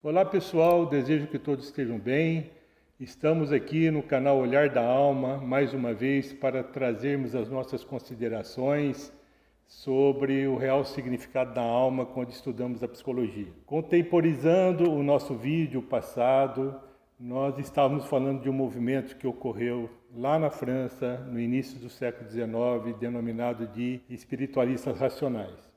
Olá pessoal, desejo que todos estejam bem. Estamos aqui no canal Olhar da Alma, mais uma vez, para trazermos as nossas considerações sobre o real significado da alma quando estudamos a psicologia. Contemporizando o nosso vídeo passado, nós estávamos falando de um movimento que ocorreu lá na França, no início do século XIX, denominado de espiritualistas racionais.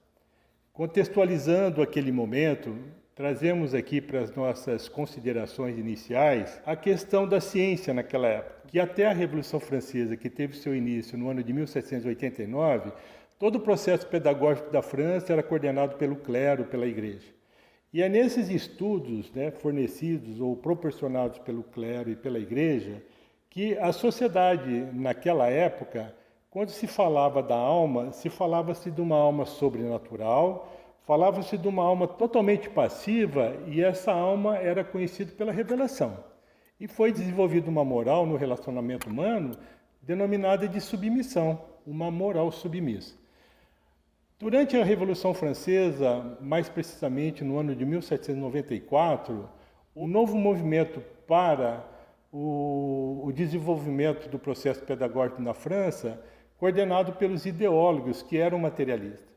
Contextualizando aquele momento, trazemos aqui para as nossas considerações iniciais a questão da ciência naquela época, que até a Revolução Francesa, que teve seu início no ano de 1789, todo o processo pedagógico da França era coordenado pelo clero, pela igreja. E é nesses estudos, fornecidos ou proporcionados pelo clero e pela igreja, que a sociedade naquela época, quando se falava da alma, se falava-se de uma alma sobrenatural, falava-se de uma alma totalmente passiva, e essa alma era conhecida pela revelação. E foi desenvolvida uma moral no relacionamento humano denominada de submissão, uma moral submissa. Durante a Revolução Francesa, mais precisamente no ano de 1794, o novo movimento para o desenvolvimento do processo pedagógico na França, coordenado pelos ideólogos que eram materialistas.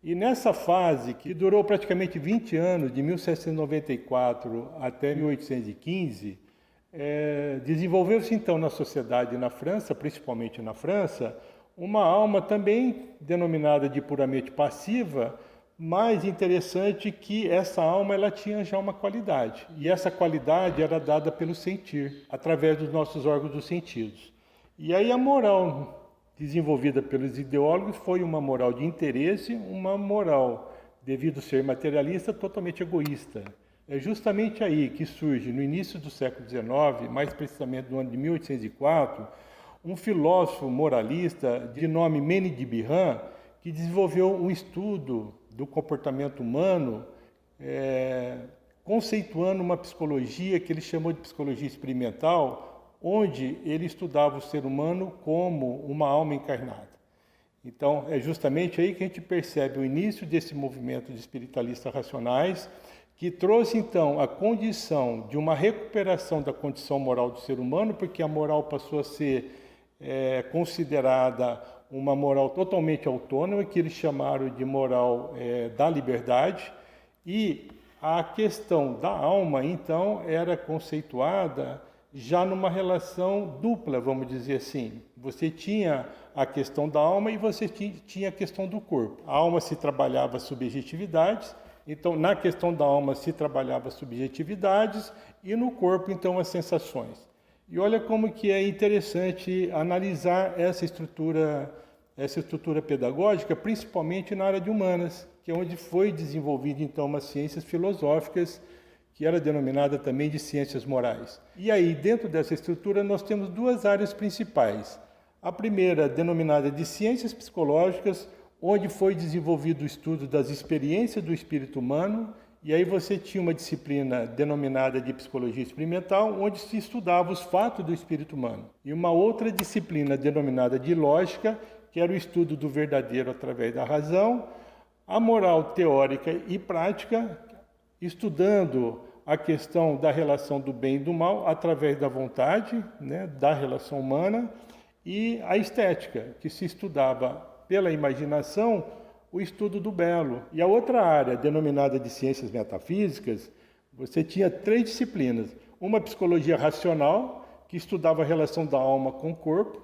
E nessa fase, que durou praticamente 20 anos, de 1794 até 1815, desenvolveu-se então na sociedade na França, principalmente na França, uma alma também denominada de puramente passiva, mas interessante que essa alma ela tinha já uma qualidade. E essa qualidade era dada pelo sentir, através dos nossos órgãos dos sentidos. E aí a moral desenvolvida pelos ideólogos foi uma moral de interesse, uma moral, devido ser materialista, totalmente egoísta. É justamente aí que surge, no início do século XIX, mais precisamente no ano de 1804, um filósofo moralista de nome Mene de Biran, que desenvolveu um estudo do comportamento humano, conceituando uma psicologia que ele chamou de psicologia experimental, onde ele estudava o ser humano como uma alma encarnada. Então, é justamente aí que a gente percebe o início desse movimento de espiritualistas racionais, que trouxe, então, a condição de uma recuperação da condição moral do ser humano, porque a moral passou a ser considerada uma moral totalmente autônoma, que eles chamaram de moral da liberdade, e a questão da alma, então, era conceituada já numa relação dupla, vamos dizer assim. Você tinha a questão da alma e você tinha a questão do corpo. A alma se trabalhava subjetividades, então na questão da alma se trabalhava subjetividades e no corpo, então, as sensações. E olha como que é interessante analisar essa estrutura pedagógica, principalmente na área de humanas, que é onde foi desenvolvida, então, umas ciências filosóficas, que era denominada também de ciências morais. E aí, dentro dessa estrutura, nós temos duas áreas principais. A primeira, denominada de ciências psicológicas, onde foi desenvolvido o estudo das experiências do espírito humano, e aí você tinha uma disciplina denominada de psicologia experimental, onde se estudava os fatos do espírito humano. E uma outra disciplina denominada de lógica, que era o estudo do verdadeiro através da razão, a moral teórica e prática, estudando a questão da relação do bem e do mal através da vontade, da relação humana, e a estética, que se estudava pela imaginação o estudo do belo. E a outra área, denominada de ciências metafísicas, você tinha três disciplinas. Uma psicologia racional, que estudava a relação da alma com o corpo,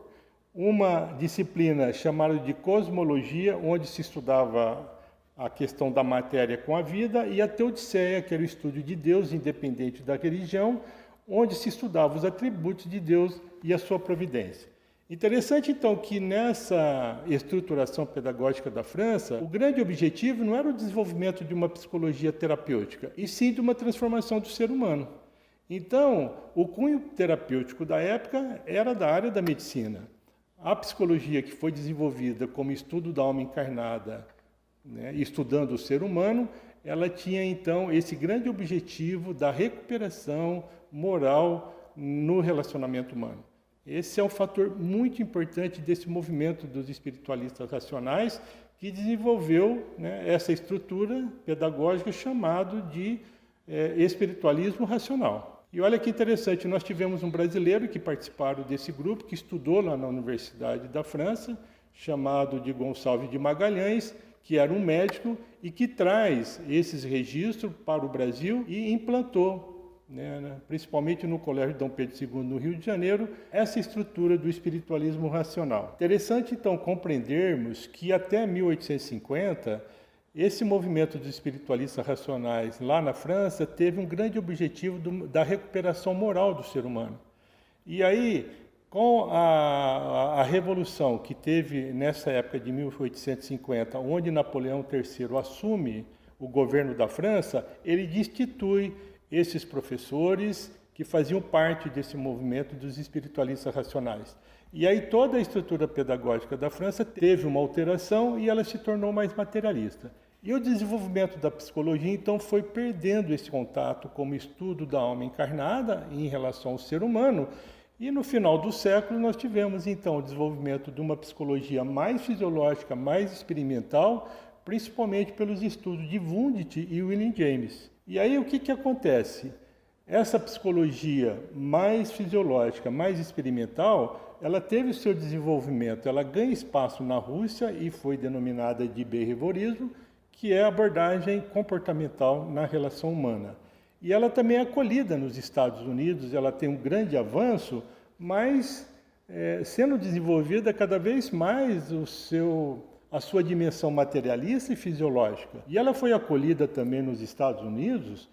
uma disciplina chamada de cosmologia, onde se estudava a questão da matéria com a vida, e a teodiceia, que era o estudo de Deus, independente da religião, onde se estudava os atributos de Deus e a sua providência. Interessante, então, que nessa estruturação pedagógica da França, o grande objetivo não era o desenvolvimento de uma psicologia terapêutica, e sim de uma transformação do ser humano. Então, o cunho terapêutico da época era da área da medicina. A psicologia que foi desenvolvida como estudo da alma encarnada, estudando o ser humano, ela tinha então esse grande objetivo da recuperação moral no relacionamento humano. Esse é um fator muito importante desse movimento dos espiritualistas racionais, que desenvolveu essa estrutura pedagógica chamado de espiritualismo racional. E olha que interessante, nós tivemos um brasileiro que participaram desse grupo, que estudou lá na Universidade da França, chamado de Gonçalves de Magalhães, que era um médico e que traz esses registros para o Brasil e implantou, principalmente no Colégio Dom Pedro II, no Rio de Janeiro, essa estrutura do espiritualismo racional. Interessante, então, compreendermos que até 1850, esse movimento dos espiritualistas racionais lá na França teve um grande objetivo da recuperação moral do ser humano. E aí, com a revolução que teve nessa época de 1850, onde Napoleão III assume o governo da França, ele destitui esses professores que faziam parte desse movimento dos espiritualistas racionais. E aí toda a estrutura pedagógica da França teve uma alteração e ela se tornou mais materialista. E o desenvolvimento da psicologia, então, foi perdendo esse contato como estudo da alma encarnada em relação ao ser humano. E no final do século nós tivemos, então, o desenvolvimento de uma psicologia mais fisiológica, mais experimental, principalmente pelos estudos de Wundt e William James. E aí o que acontece? Essa psicologia mais fisiológica, mais experimental, ela teve o seu desenvolvimento, ela ganha espaço na Rússia e foi denominada de behaviorismo, que é a abordagem comportamental na relação humana. E ela também é acolhida nos Estados Unidos, ela tem um grande avanço, mas sendo desenvolvida cada vez mais a sua dimensão materialista e fisiológica. E ela foi acolhida também nos Estados Unidos,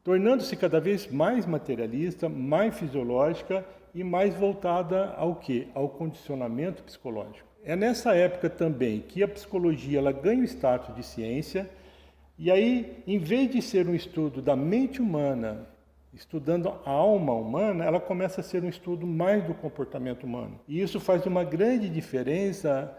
tornando-se cada vez mais materialista, mais fisiológica e mais voltada ao quê? Ao condicionamento psicológico. É nessa época também que a psicologia ela ganha o status de ciência, e aí, em vez de ser um estudo da mente humana, estudando a alma humana, ela começa a ser um estudo mais do comportamento humano. E isso faz uma grande diferença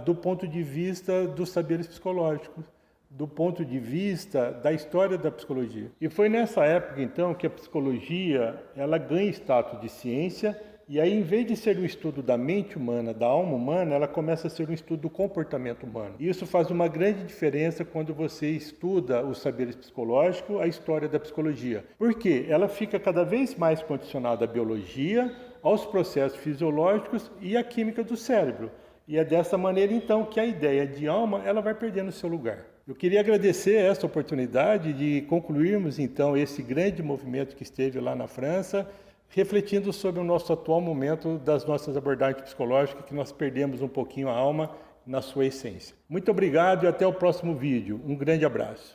do ponto de vista dos saberes psicológicos, do ponto de vista da história da psicologia. E foi nessa época, então, que a psicologia ela ganha status de ciência. E aí, em vez de ser um estudo da mente humana, da alma humana, ela começa a ser um estudo do comportamento humano. E isso faz uma grande diferença quando você estuda os saberes psicológicos, a história da psicologia. Por quê? Ela fica cada vez mais condicionada à biologia, aos processos fisiológicos e à química do cérebro. E é dessa maneira, então, que a ideia de alma ela vai perdendo seu lugar. Eu queria agradecer essa oportunidade de concluirmos, então, esse grande movimento que esteve lá na França, refletindo sobre o nosso atual momento das nossas abordagens psicológicas, que nós perdemos um pouquinho a alma na sua essência. Muito obrigado e até o próximo vídeo. Um grande abraço.